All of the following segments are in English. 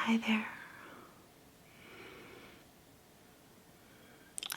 Hi there.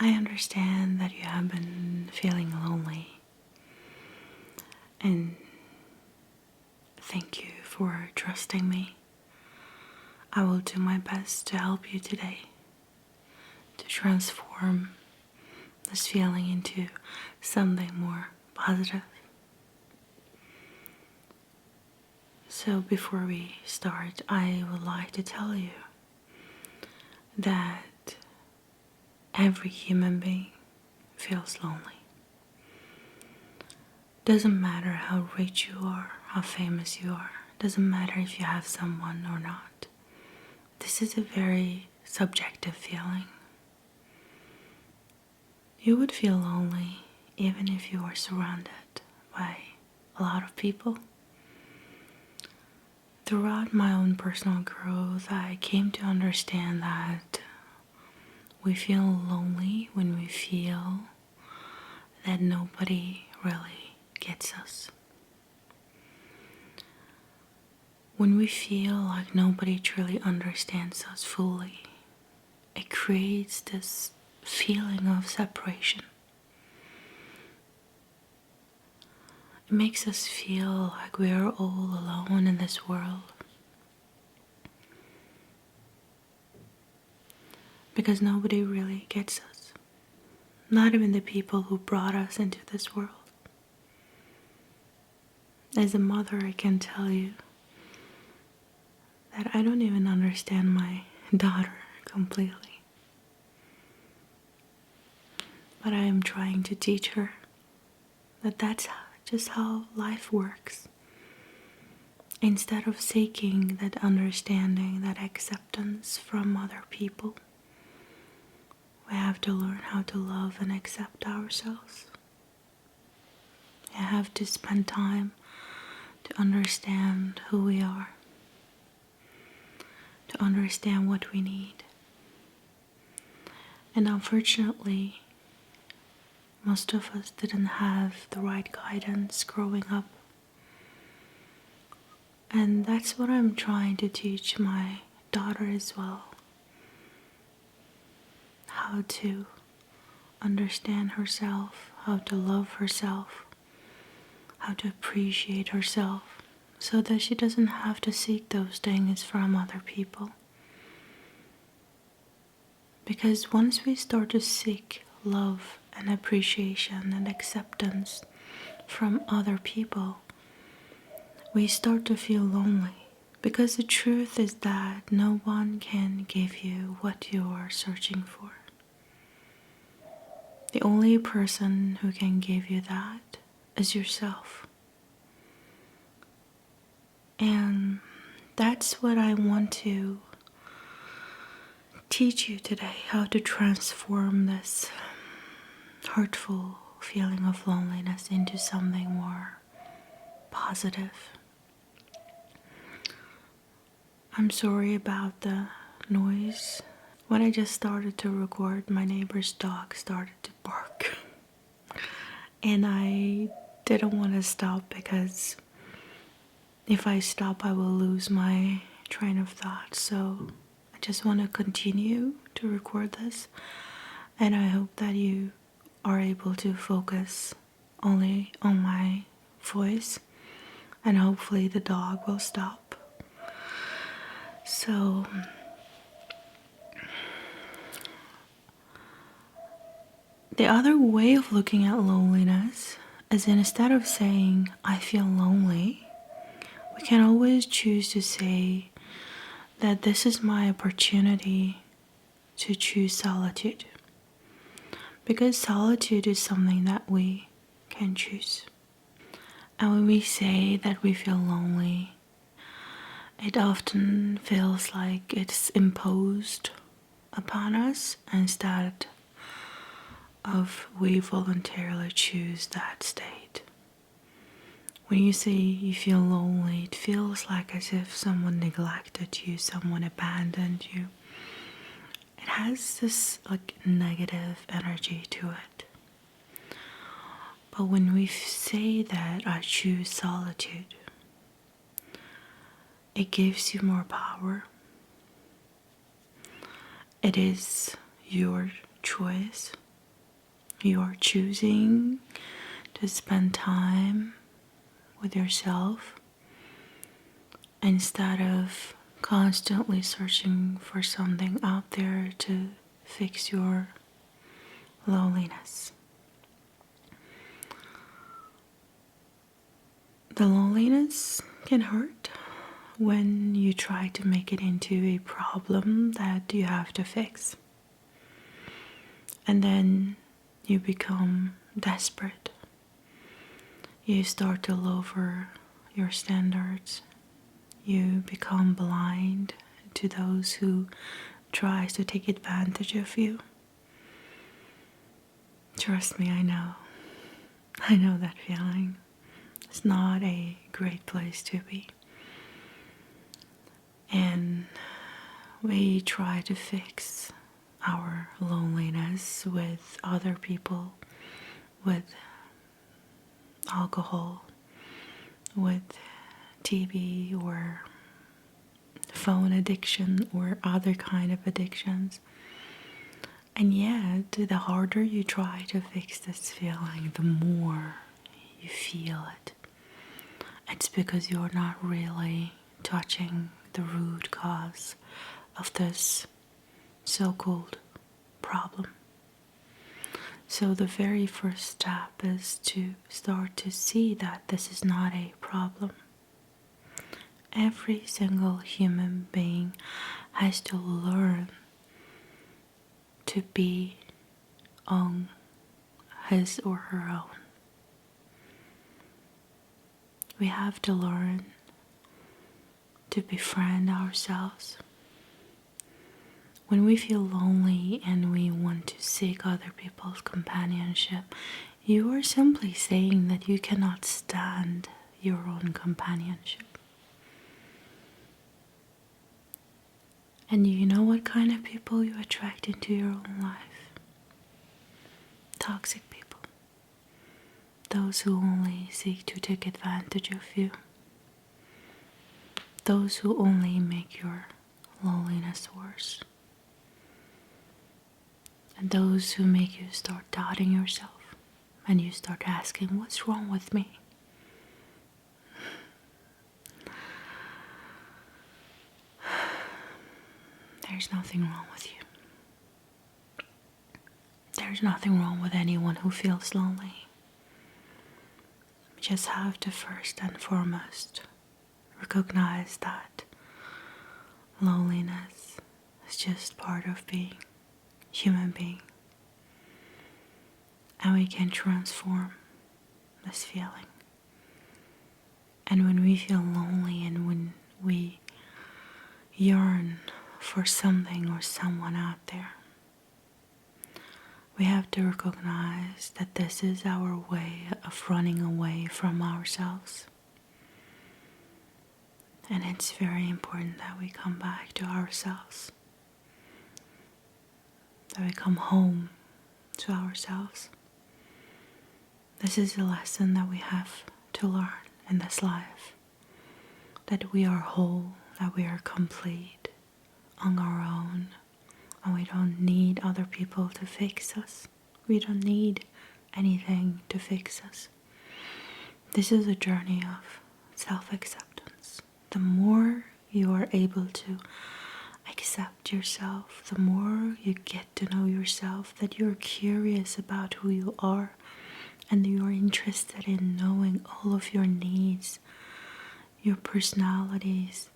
I understand that you have been feeling lonely, and thank you for trusting me. I will do my best to help you today to transform this feeling into something more positive. So, before we start, I would like to tell you that every human being feels lonely. Doesn't matter how rich you are, how famous you are, doesn't matter if you have someone or not. This is a very subjective feeling. You would feel lonely even if you were surrounded by a lot of people. Throughout my own personal growth, I came to understand that we feel lonely when we feel that nobody really gets us. When we feel like nobody truly understands us fully, it creates this feeling of separation. It makes us feel like we are all alone in this world. Because nobody really gets us. Not even the people who brought us into this world. As a mother, I can tell you that I don't even understand my daughter completely. But I am trying to teach her that that's just how life works. Instead of seeking that understanding, that acceptance from other people, we have to learn how to love and accept ourselves. We have to spend time to understand who we are, to understand what we need. And unfortunately, most of us didn't have the right guidance growing up. And that's what I'm trying to teach my daughter as well. How to understand herself, how to love herself, how to appreciate herself, so that she doesn't have to seek those things from other people. Because once we start to seek love and appreciation and acceptance from other people, we start to feel lonely. Because the truth is that no one can give you what you are searching for. The only person who can give you that is yourself. And that's what I want to teach you today, how to transform this hurtful feeling of loneliness into something more positive. I'm sorry about the noise. When I just started to record, my neighbor's dog started to bark. And I didn't want to stop because if I stop, I will lose my train of thought. So I just want to continue to record this. And I hope that you are able to focus only on my voice. And hopefully the dog will stop. So the other way of looking at loneliness is instead of saying, I feel lonely, we can always choose to say that this is my opportunity to choose solitude. Because solitude is something that we can choose. And when we say that we feel lonely, it often feels like it's imposed upon us instead of we voluntarily choose that state. When you say you feel lonely, it feels like as if someone neglected you, someone abandoned you. It has this like negative energy to it. But when we say that I choose solitude, it gives you more power. It is your choice. You are choosing to spend time with yourself instead of constantly searching for something out there to fix your loneliness. The loneliness can hurt when you try to make it into a problem that you have to fix. And then you become desperate. You start to lower your standards. You become blind to those who tries to take advantage of you. Trust me, I know. I know that feeling. It's not a great place to be. And we try to fix our loneliness with other people, with alcohol, with TV or phone addiction or other kind of addictions. And yet, the harder you try to fix this feeling, the more you feel it. It's because you're not really touching the root cause of this so-called problem. So the very first step is to start to see that this is not a problem. Every single human being has to learn to be on his or her own. We have to learn to befriend ourselves. When we feel lonely and we want to seek other people's companionship, you are simply saying that you cannot stand your own companionship. And you know what kind of people you attract into your own life? Toxic people. Those who only seek to take advantage of you. Those who only make your loneliness worse. And those who make you start doubting yourself. And you start asking, what's wrong with me? There's nothing wrong with you. There's nothing wrong with anyone who feels lonely. You just have to first and foremost recognize that loneliness is just part of being human being. And we can transform this feeling. And when we feel lonely and when we yearn for something or someone out there, we have to recognize that this is our way of running away from ourselves. And it's very important that we come back to ourselves, that we come home to ourselves. This is a lesson that we have to learn in this life, that we are whole, that we are complete on our own, and we don't need other people to fix us. We don't need anything to fix us. This is a journey of self-acceptance. The more you are able to accept yourself, the more you get to know yourself, that you're curious about who you are, and you're interested in knowing all of your needs, your personalities,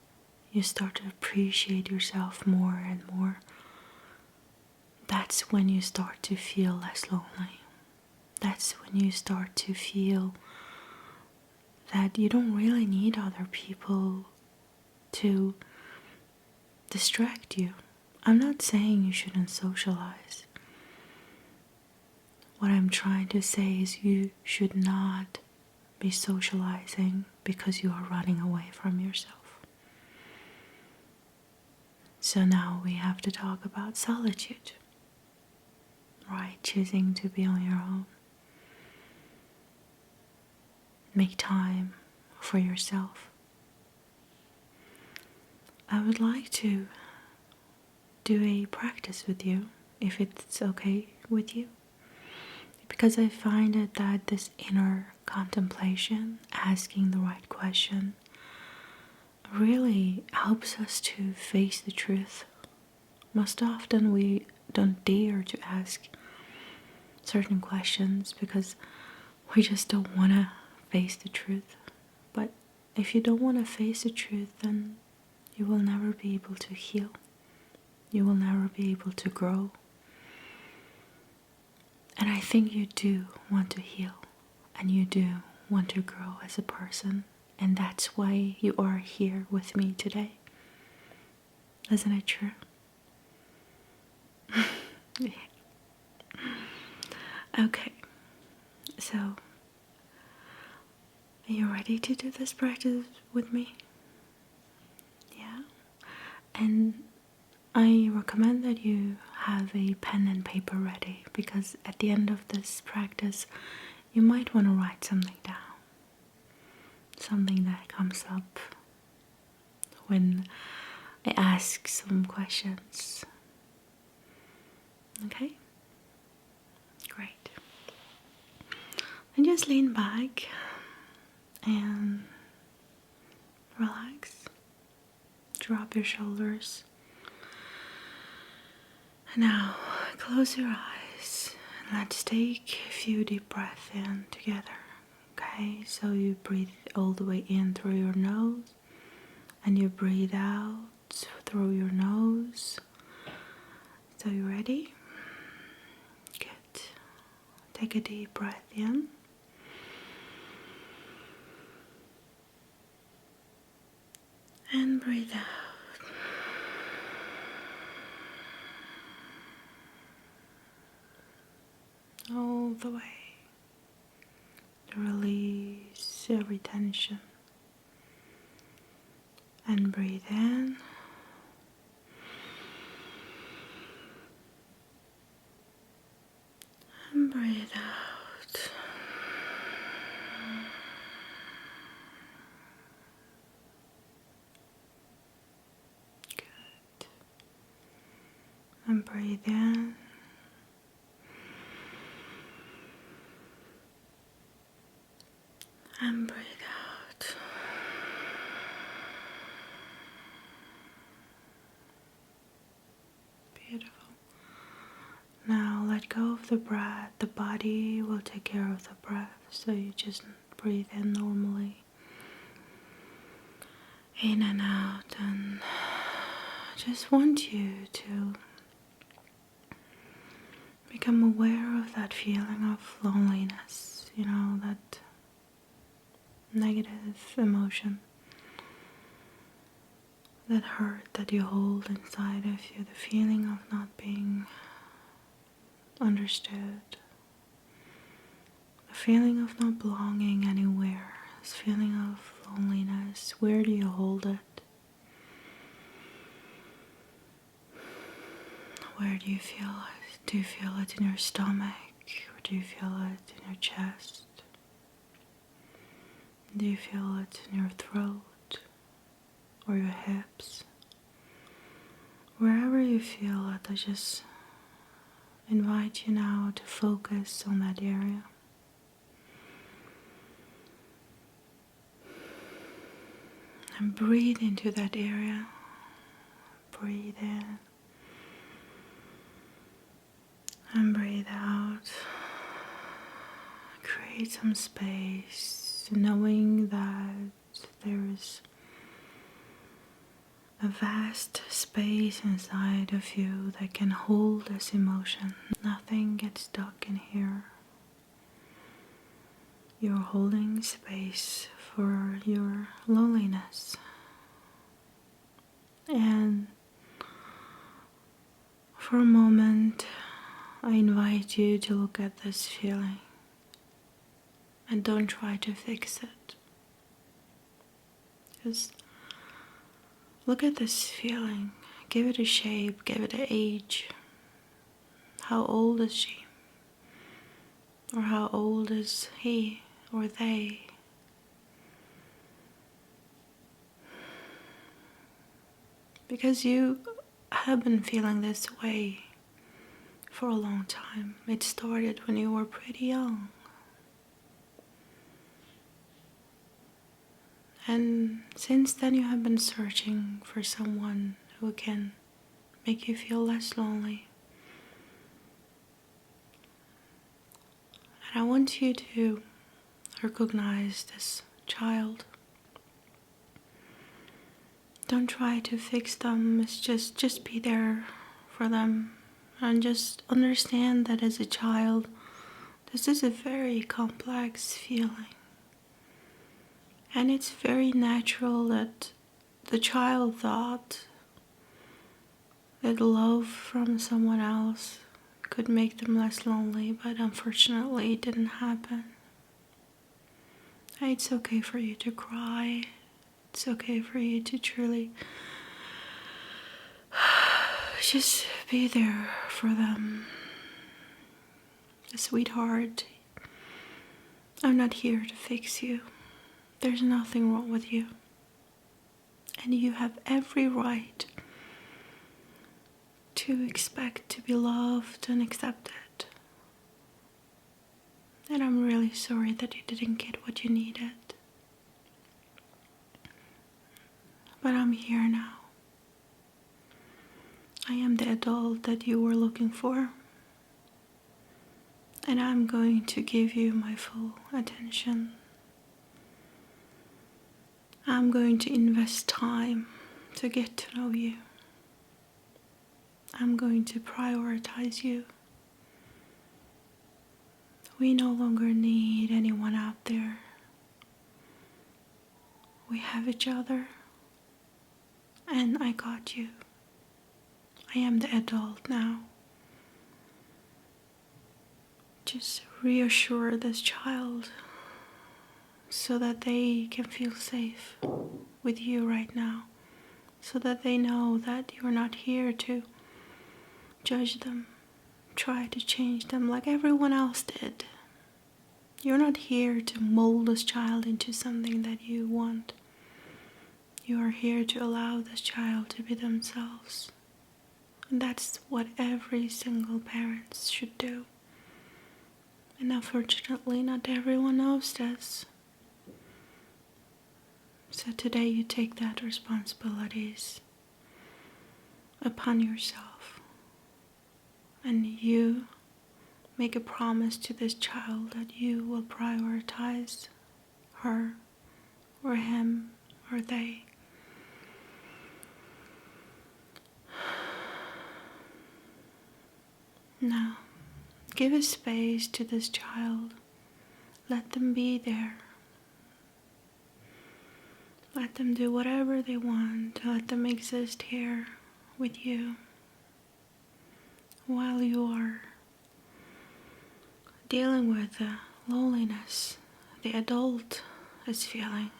you start to appreciate yourself more and more. That's when you start to feel less lonely. That's when you start to feel that you don't really need other people to distract you. I'm not saying you shouldn't socialize. What I'm trying to say is you should not be socializing because you are running away from yourself. So now we have to talk about solitude, right? Choosing to be on your own. Make time for yourself. I would like to do a practice with you, if it's okay with you. Because I find it that this inner contemplation, asking the right question, really helps us to face the truth. Most often we don't dare to ask certain questions because we just don't want to face the truth. But if you don't want to face the truth, then you will never be able to heal. You will never be able to grow. And I think you do want to heal, and you do want to grow as a person. And that's why you are here with me today. Isn't it true? Yeah. Okay, so are you ready to do this practice with me? Yeah. And I recommend that you have a pen and paper ready, because at the end of this practice you might want to write something down. Something that comes up when I ask some questions. Okay? Great. And just lean back and relax. Drop your shoulders. And now close your eyes and let's take a few deep breaths in together. Okay, so you breathe all the way in through your nose and you breathe out through your nose. So you ready? Good. Take a deep breath in. And breathe out. All the way. Release every tension. And breathe in. And breathe out. Good. And breathe in. And breathe out. Beautiful. Now let go of the breath. The body will take care of the breath. So you just breathe in normally. In and out. And I just want you to become aware of that feeling of loneliness. You know, that negative emotion. That hurt that you hold inside of you, the feeling of not being understood, the feeling of not belonging anywhere, this feeling of loneliness. Where do you hold it? Where do you feel it? Do you feel it in your stomach, or do you feel it in your chest? Do you feel it in your throat? Or your hips? Wherever you feel it, I just invite you now to focus on that area. And breathe into that area. Breathe in. And breathe out. Create some space, knowing that there is a vast space inside of you that can hold this emotion. Nothing gets stuck in here. You're holding space for your loneliness. And for a moment, I invite you to look at this feeling and don't try to fix it. Just look at this feeling, give it a shape, give it an age. How old is she? Or how old is he or they? Because you I have been feeling this way for a long time. It started when you were pretty young. And since then you have been searching for someone who can make you feel less lonely. And I want you to recognize this child. Don't try to fix them. It's just be there for them. And just understand that as a child, this is a very complex feeling. And it's very natural that the child thought that love from someone else could make them less lonely, but unfortunately it didn't happen. It's okay for you to cry. It's okay for you to truly just be there for them. Sweetheart, I'm not here to fix you. There's nothing wrong with you. And you have every right to expect to be loved and accepted. And I'm really sorry that you didn't get what you needed. But I'm here now. I am the adult that you were looking for. And I'm going to give you my full attention. I'm going to invest time to get to know you. I'm going to prioritize you. We no longer need anyone out there. We have each other. And I got you. I am the adult now. Just reassure this child so that they can feel safe with you right now. So that they know that you're not here to judge them, try to change them like everyone else did. You're not here to mold this child into something that you want. You are here to allow this child to be themselves. And that's what every single parent should do. And unfortunately, not everyone knows this. So today you take that responsibilities upon yourself. And you make a promise to this child that you will prioritize her or him or they. Now, give a space to this child. Let them be there. Let them do whatever they want. Let them exist here with you while you are dealing with the loneliness the adult is feeling.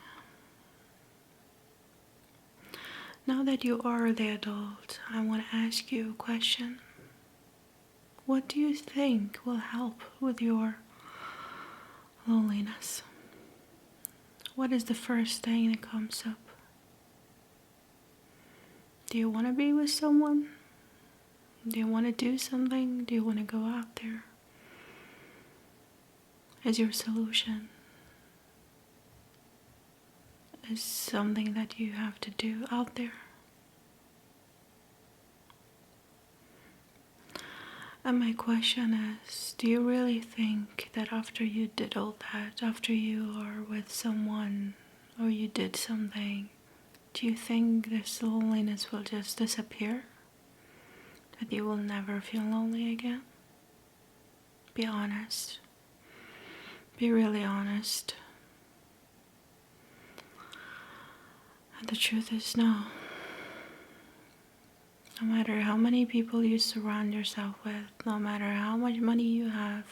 Now that you are the adult, I want to ask you a question. What do you think will help with your loneliness? What is the first thing that comes up? Do you want to be with someone? Do you want to do something? Do you want to go out there? Is your solution? Is something that you have to do out there? And my question is, do you really think that after you did all that, after you are with someone or you did something, do you think this loneliness will just disappear? That you will never feel lonely again? Be honest. Be really honest. And the truth is no. No matter how many people you surround yourself with, no matter how much money you have,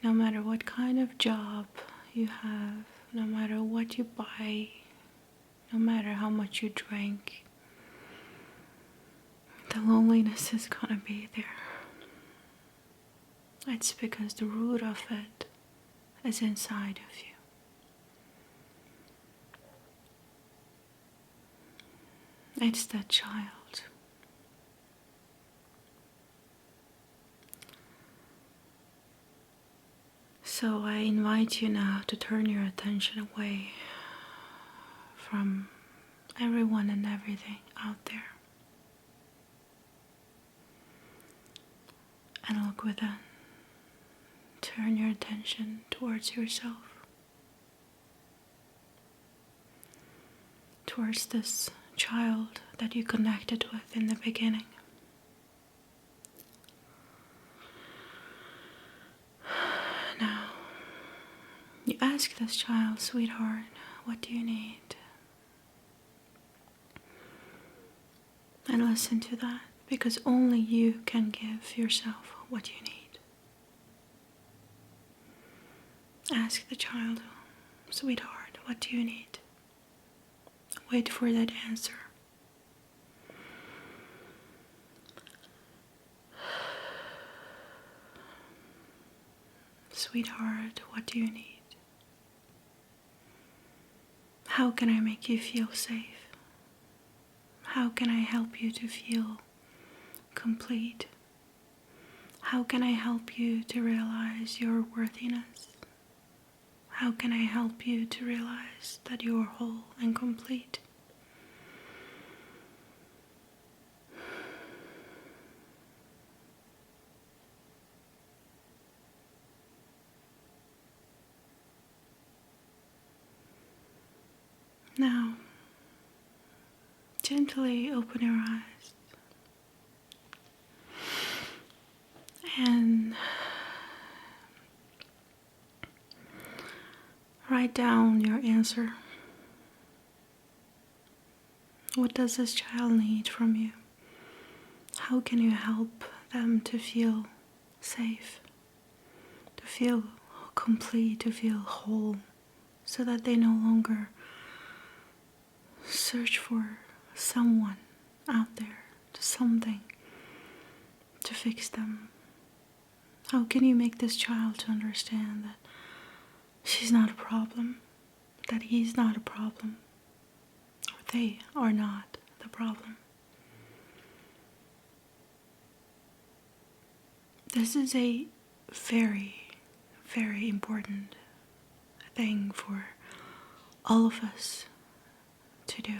no matter what kind of job you have, no matter what you buy, no matter how much you drink, the loneliness is gonna be there. It's because the root of it is inside of you. It's that child. So I invite you now to turn your attention away from everyone and everything out there and look within. Turn your attention towards yourself, towards this child that you connected with in the beginning. Now, you ask this child, sweetheart, what do you need? And listen to that, because only you can give yourself what you need. Ask the child, sweetheart, what do you need? Wait for that answer. Sweetheart, what do you need? How can I make you feel safe? How can I help you to feel complete? How can I help you to realize your worthiness? How can I help you to realize that you are whole and complete? Now, gently open your eyes and write down your answer. What does this child need from you? How can you help them to feel safe, to feel complete, to feel whole, so that they no longer search for someone out there, to something to fix them? How can you make this child to understand that she's not a problem, that he's not a problem, or they are not the problem? This is a very, very important thing for all of us to do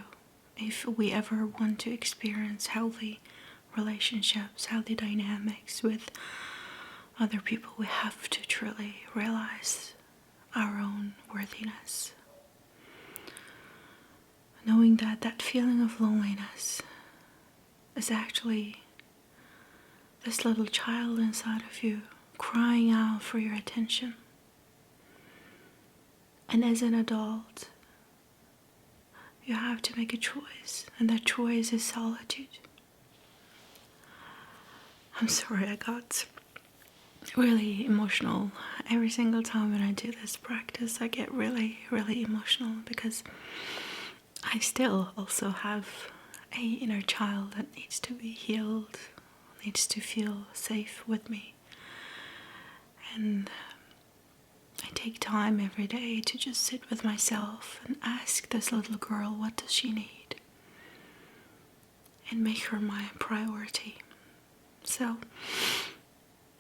if we ever want to experience healthy relationships, healthy dynamics with other people. We have to truly realize our own worthiness, knowing that that feeling of loneliness is actually this little child inside of you crying out for your attention. And as an adult, you have to make a choice, and that choice is solitude. I'm sorry, I got really emotional. Every single time when I do this practice, I get really, really emotional, because I still also have an inner child that needs to be healed, needs to feel safe with me. And I take time every day to just sit with myself and ask this little girl, what does she need? And make her my priority. So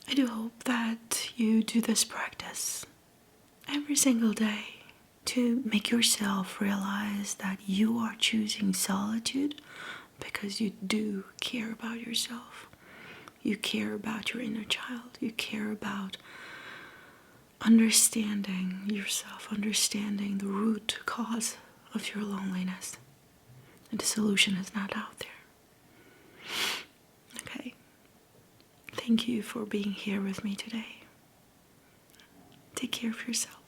I do hope that you do this practice every single day to make yourself realize that you are choosing solitude because you do care about yourself. You care about your inner child. You care about understanding yourself, understanding the root cause of your loneliness. And the solution is not out there. Okay. Thank you for being here with me today. Take care of yourself.